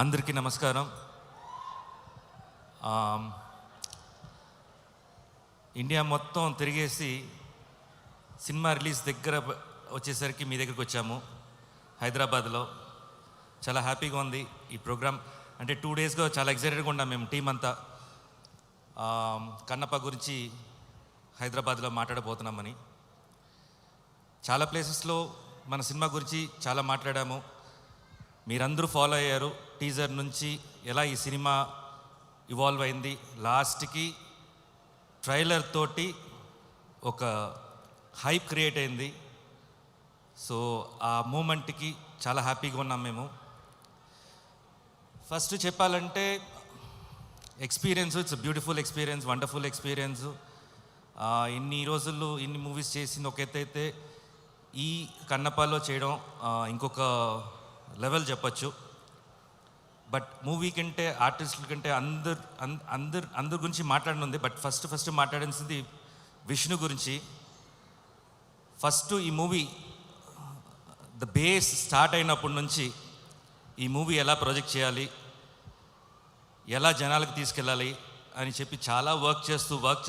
అందరికీ నమస్కారం. ఇండియా మొత్తం తిరిగేసి సినిమా రిలీజ్ దగ్గర వచ్చేసరికి మీ దగ్గరికి వచ్చాము హైదరాబాద్లో. చాలా హ్యాపీగా ఉంది ఈ ప్రోగ్రామ్. అంటే 2 డేస్గా చాలా ఎక్సైటెడ్గా ఉన్నాం మేము టీం అంతా. కన్నప్ప గురించి హైదరాబాద్లో మాట్లాడబోతున్నామని. చాలా ప్లేసెస్లో మన సినిమా గురించి చాలా మాట్లాడాము. మీరందరూ ఫాలో అయ్యారు. టీజర్ నుంచి ఎలా ఈ సినిమా ఇవాల్వ్ అయింది, లాస్ట్కి ట్రైలర్ తోటి ఒక హైప్ క్రియేట్ అయింది. సో ఆ మూమెంట్కి చాలా హ్యాపీగా ఉన్నాం మేము. ఫస్ట్ చెప్పాలంటే experience, it's beautiful experience, wonderful experience. ఇన్ని రోజులు ఇన్ని మూవీస్ చేసింది ఒక ఎత్తు అయితే, ఈ కన్నప్పలో చేయడం ఇంకొక లెవెల్ చెప్పచ్చు. బట్ మూవీ కంటే ఆర్టిస్టుల కంటే అందరి గురించి మాట్లాడనుంది. బట్ ఫస్ట్ మాట్లాడాల్సింది విష్ణు గురించి. ఫస్ట్ ఈ మూవీ ద బేస్ స్టార్ట్ అయినప్పటి నుంచి ఈ మూవీ ఎలా ప్రొజెక్ట్ చేయాలి, ఎలా జనాలకు తీసుకెళ్ళాలి అని చెప్పి చాలా వర్క్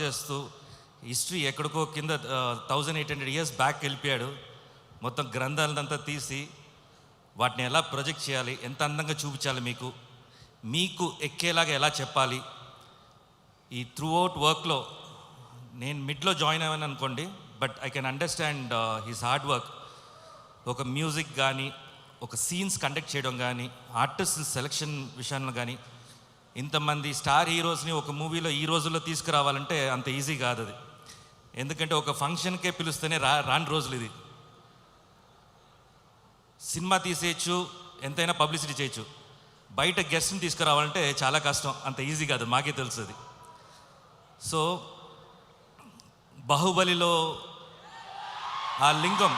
చేస్తూ హిస్టరీ ఎక్కడికో కింద 1800 years బ్యాక్ వెళ్ళిపోయాడు. మొత్తం గ్రంథాలంతా తీసి వాటిని ఎలా ప్రొజెక్ట్ చేయాలి, ఎంత అందంగా చూపించాలి, మీకు ఎక్కేలాగా ఎలా చెప్పాలి. ఈ త్రూ అవుట్ వర్క్లో నేను మిడ్లో జాయిన్ అయ్యాను అనుకోండి, but I can understand his hard work. ఒక మ్యూజిక్ కానీ, ఒక సీన్స్ కండక్ట్ చేయడం కానీ, ఆర్టిస్ట్ సెలెక్షన్ విషయంలో కానీ, ఇంతమంది స్టార్ హీరోస్ని ఒక మూవీలో ఈ రోజుల్లో తీసుకురావాలంటే అంత ఈజీ కాదు అది. ఎందుకంటే ఒక ఫంక్షన్కే పిలుస్తేనే రాని రోజులు ఇది. సినిమా తీసేయచ్చు, ఎంతైనా పబ్లిసిటీ చేయొచ్చు. బయట గెస్ట్ని తీసుకురావాలంటే చాలా కష్టం, అంత ఈజీ కాదు, మాకే తెలుస్తుంది. సో బాహుబలిలో ఆ లింగం,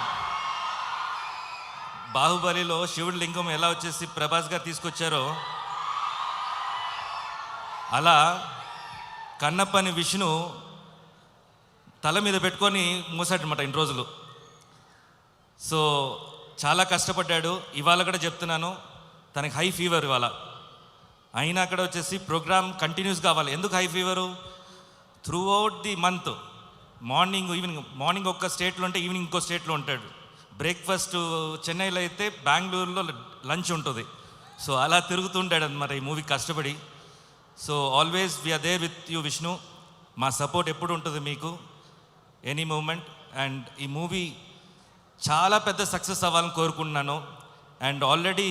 బాహుబలిలో శివుడి లింగం ఎలా వచ్చేసి ప్రభాస్ గారు తీసుకొచ్చారో, అలా కన్నప్పని విష్ణు తల మీద పెట్టుకొని మూసాడనమాట ఇన్ని రోజులు. సో చాలా కష్టపడ్డాడు. ఇవాళ కూడా చెప్తున్నాను, తనకి హై ఫీవర్ ఇవాళ. అయినా అక్కడ వచ్చేసి ప్రోగ్రామ్ కంటిన్యూస్ కావాలి. ఎందుకు high fever? Through out the month morning ఒక స్టేట్లో ఉంటే ఈవినింగ్ ఇంకో స్టేట్లో ఉంటాడు. బ్రేక్ఫాస్ట్ చెన్నైలో అయితే బెంగళూరులో లంచ్ ఉంటుంది. సో అలా తిరుగుతుంటాడు అన్నమాట ఈ మూవీ కష్టపడి. So always we're there with you Vishnu. మా సపోర్ట్ ఎప్పుడు ఉంటుంది మీకు, ఎనీ మూమెంట్. అండ్ ఈ మూవీ చాలా పెద్ద సక్సెస్ అవ్వాలని కోరుకుంటున్నాను. అండ్ ఆల్రెడీ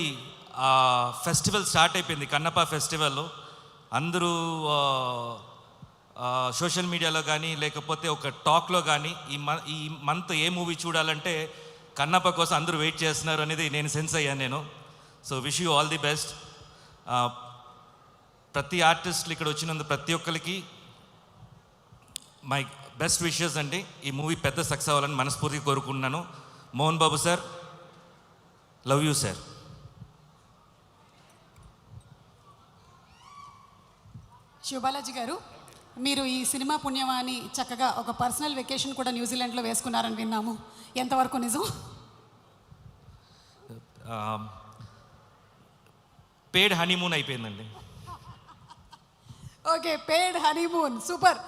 ఫెస్టివల్ స్టార్ట్ అయిపోయింది, కన్నప్ప ఫెస్టివల్. అందరూ సోషల్ మీడియాలో కానీ లేకపోతే ఒక టాక్లో కానీ ఈ మంత్ ఏ మూవీ చూడాలంటే కన్నప్ప కోసం అందరూ వెయిట్ చేస్తున్నారు అనేది నేను సెన్స్ అయ్యాను నేను. So wish you all the best. ప్రతి ఆర్టిస్టులు ఇక్కడ వచ్చినందుకు ప్రతి ఒక్కరికి మై బెస్ట్ విషెస్ అండి. ఈ మూవీ పెద్ద సక్సెస్ అవ్వాలని మనస్ఫూర్తిగా కోరుకుంటున్నాను. Mohan Babu sir, love you sir. Siva Balaji గారు, మీరు ఈ సినిమా పుణ్యమాని చక్కగా ఒక పర్సనల్ వెకేషన్ కూడా న్యూజిలాండ్లో వేసుకున్నారని విన్నాము. ఎంతవరకు నిజం? పేడ్ హనీమూన్ అయిపోయిందండి. ఓకే, పేడ్ హనీమూన్, సూపర్.